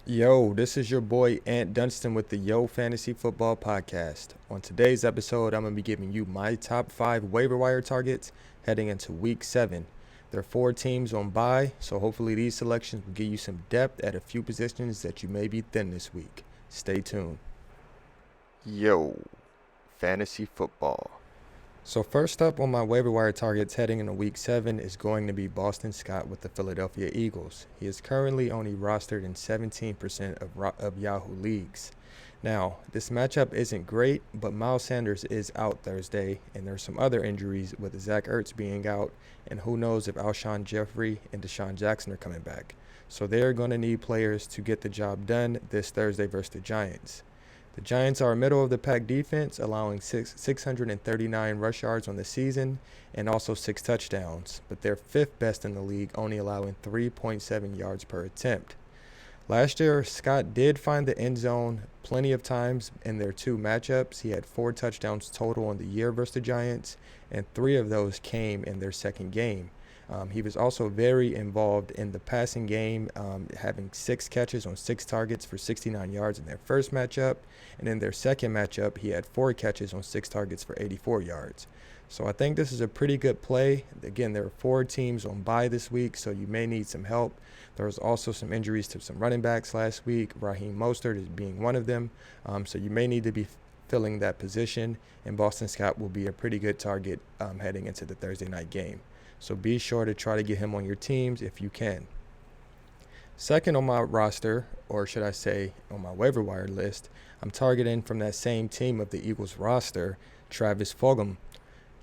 Yo, this is your boy Ant Dunstan with the Yo Fantasy Football Podcast. On today's episode, I'm going to be giving you my top 5 waiver wire targets heading into week 7. There are 4 teams on bye, so hopefully these selections will give you some depth at a few positions that you may be thin this week. Stay tuned. Yo, Fantasy Football. So first up on my waiver wire targets heading into week 7 is going to be Boston Scott with the Philadelphia Eagles. He is currently only rostered in 17% of Yahoo leagues. Now, this matchup isn't great, but Miles Sanders is out Thursday, and there's some other injuries with Zach Ertz being out, and who knows if Alshon Jeffrey and Deshaun Jackson are coming back. So they're going to need players to get the job done this Thursday versus the Giants. The Giants are a middle-of-the-pack defense, allowing 639 rush yards on the season and also 6 touchdowns, but they're 5th best in the league, only allowing 3.7 yards per attempt. Last year, Scott did find the end zone plenty of times in their 2 matchups. He had 4 touchdowns total on the year versus the Giants, and 3 of those came in their second game. He was also very involved in the passing game, having 6 catches on 6 targets for 69 yards in their first matchup. And in their second matchup, he had 4 catches on 6 targets for 84 yards. So I think this is a pretty good play. Again, there are 4 teams on bye this week, so you may need some help. There was also some injuries to some running backs last week. Raheem Mostert is being one of them. So you may need to be filling that position, and Boston Scott will be a pretty good target heading into the Thursday night game. So be sure to try to get him on your teams if you can. Second on my roster, or should I say on my waiver wire list, I'm targeting from that same team of the Eagles roster, Travis Fulgham.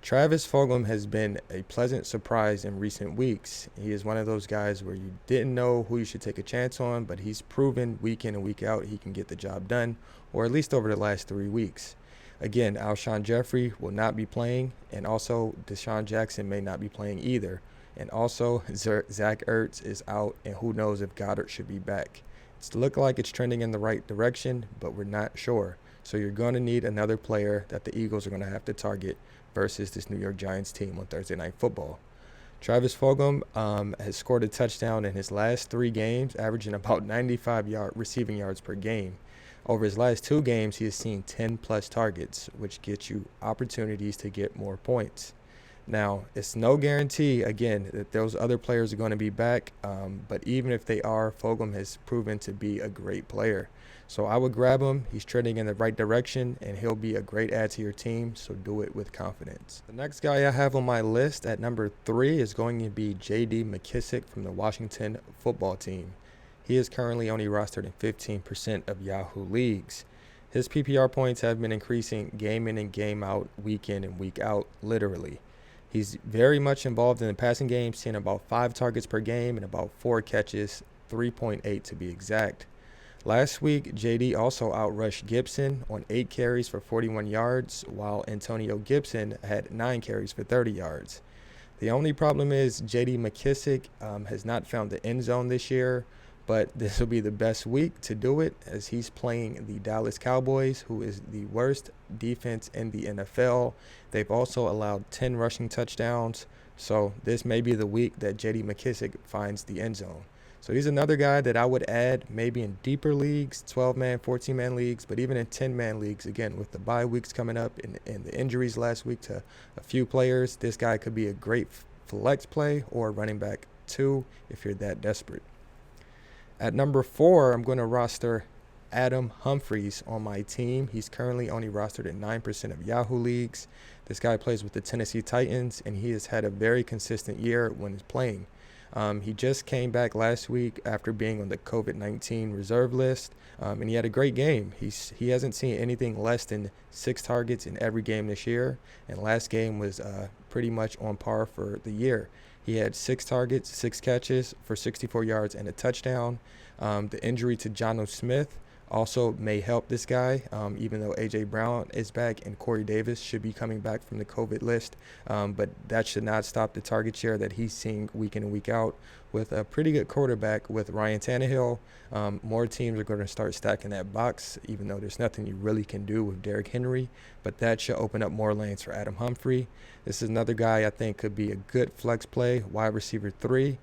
Travis Fulgham has been a pleasant surprise in recent weeks. He is one of those guys where you didn't know who you should take a chance on, but he's proven week in and week out he can get the job done, or at least over the last 3 weeks. Again, Alshon Jeffrey will not be playing, and also Deshaun Jackson may not be playing either. And also, Zach Ertz is out, and who knows if Goddard should be back. It's looked like it's trending in the right direction, but we're not sure. So you're going to need another player that the Eagles are going to have to target versus this New York Giants team on Thursday Night Football. Travis Fulgham has scored a touchdown in his last 3 games, averaging about 95 receiving yards per game. Over his last 2 games, he has seen 10-plus targets, which gets you opportunities to get more points. Now, it's no guarantee, again, that those other players are going to be back, but even if they are, Fulgham has proven to be a great player. So I would grab him. He's trending in the right direction, and he'll be a great add to your team, so do it with confidence. The next guy I have on my list at number 3 is going to be J.D. McKissic from the Washington football team. He is currently only rostered in 15% of Yahoo leagues. His PPR points have been increasing game in and game out, week in and week out, literally. He's very much involved in the passing game, seeing about 5 targets per game and about 4 catches, 3.8 to be exact. Last week, JD also outrushed Gibson on 8 carries for 41 yards, while Antonio Gibson had 9 carries for 30 yards. The only problem is J.D. McKissic has not found the end zone this year, but this will be the best week to do it as he's playing the Dallas Cowboys, who is the worst defense in the NFL. They've also allowed 10 rushing touchdowns, so this may be the week that J.D. McKissic finds the end zone. So he's another guy that I would add maybe in deeper leagues, 12-man, 14-man leagues, but even in 10-man leagues, again, with the bye weeks coming up and the injuries last week to a few players, this guy could be a great flex play or running back 2 if you're that desperate. At number 4, I'm going to roster Adam Humphries on my team. He's currently only rostered in 9% of Yahoo leagues. This guy plays with the Tennessee Titans, and he has had a very consistent year when he's playing. He just came back last week after being on the COVID-19 reserve list, and he had a great game. He hasn't seen anything less than 6 targets in every game this year, and last game was pretty much on par for the year. He had 6 targets, 6 catches for 64 yards and a touchdown. The injury to Jonnu Smith also may help this guy, even though A.J. Brown is back and Corey Davis should be coming back from the COVID list. But that should not stop the target share that he's seeing week in and week out. With a pretty good quarterback with Ryan Tannehill, more teams are going to start stacking that box, even though there's nothing you really can do with Derrick Henry. But that should open up more lanes for Adam Humphrey. This is another guy I think could be a good flex play, wide receiver 3,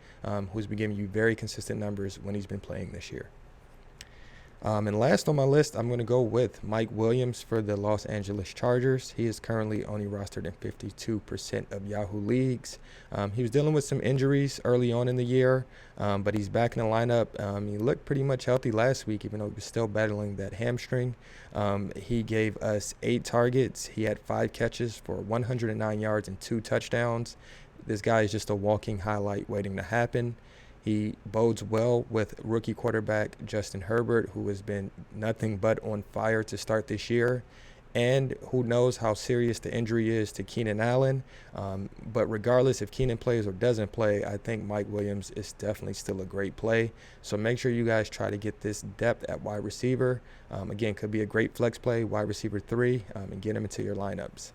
who's been giving you very consistent numbers when he's been playing this year. And last on my list, I'm going to go with Mike Williams for the Los Angeles Chargers. He is currently only rostered in 52% of Yahoo leagues. He was dealing with some injuries early on in the year, but he's back in the lineup. He looked pretty much healthy last week, even though he was still battling that hamstring. He gave us 8 targets. He had 5 catches for 109 yards and 2 touchdowns. This guy is just a walking highlight waiting to happen. He bodes well with rookie quarterback Justin Herbert, who has been nothing but on fire to start this year. And who knows how serious the injury is to Keenan Allen. But regardless if Keenan plays or doesn't play, I think Mike Williams is definitely still a great play. So make sure you guys try to get this depth at wide receiver. Again, could be a great flex play, wide receiver 3, and get him into your lineups.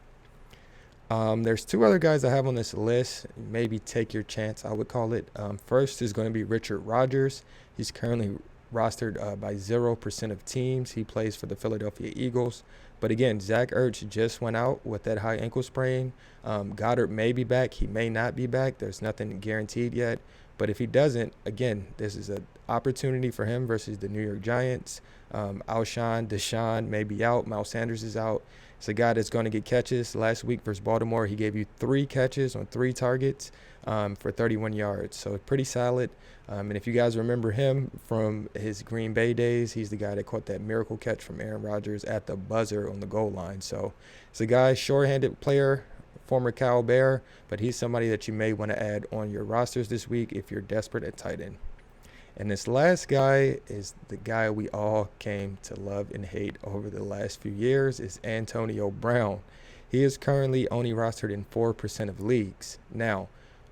There's 2 other guys I have on this list. Maybe take your chance, I would call it. First is going to be Richard Rodgers. He's currently rostered by 0% of teams. He plays for the Philadelphia Eagles. But again, Zach Ertz just went out with that high ankle sprain. Goddard may be back. He may not be back. There's nothing guaranteed yet. But if he doesn't, again, this is an opportunity for him versus the New York Giants. Alshon, Deshaun may be out. Miles Sanders is out. It's a guy that's going to get catches. Last week versus Baltimore, he gave you 3 catches on 3 targets for 31 yards. So pretty solid. And if you guys remember him from his Green Bay days, he's the guy that caught that miracle catch from Aaron Rodgers at the buzzer on the goal line. So it's a guy, short-handed player, former Cal Bear, but he's somebody that you may want to add on your rosters this week if you're desperate at tight end. And this last guy is the guy we all came to love and hate over the last few years, is Antonio Brown. He is currently only rostered in 4% of leagues. Now,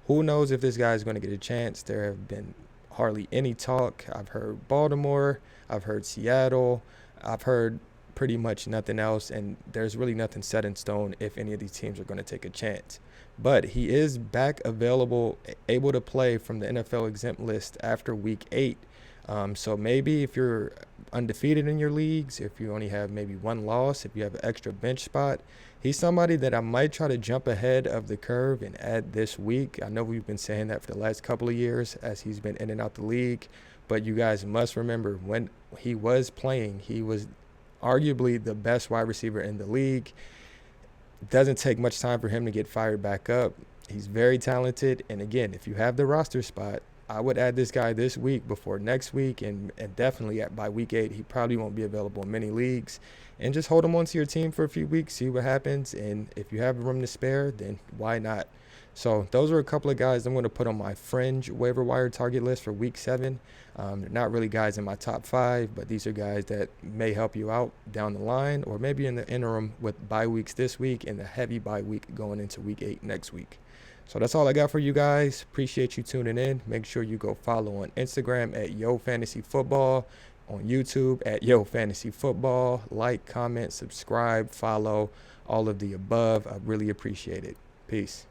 who knows if this guy is going to get a chance? There have been hardly any talk. I've heard Baltimore, I've heard Seattle, I've heard pretty much nothing else, and there's really nothing set in stone if any of these teams are going to take a chance. But he is back available, able to play from the NFL exempt list after week 8. So maybe if you're undefeated in your leagues, if you only have maybe 1 loss, if you have an extra bench spot, he's somebody that I might try to jump ahead of the curve and add this week. I know we've been saying that for the last couple of years as he's been in and out the league. But you guys must remember, when he was playing, he was arguably the best wide receiver in the league. It doesn't take much time for him to get fired back up. He's very talented. And again, if you have the roster spot, I would add this guy this week before next week, and definitely by week 8. He probably won't be available in many leagues. And just hold him onto your team for a few weeks, see what happens. And if you have room to spare, then why not? So those are a couple of guys I'm going to put on my fringe waiver wire target list for week 7. They're not really guys in my top 5, but these are guys that may help you out down the line, or maybe in the interim with bye weeks this week and the heavy bye week going into week 8 next week. So that's all I got for you guys. Appreciate you tuning in. Make sure you go follow on Instagram at YoFantasyFootball, on YouTube at YoFantasyFootball. Like, comment, subscribe, follow, all of the above. I really appreciate it. Peace.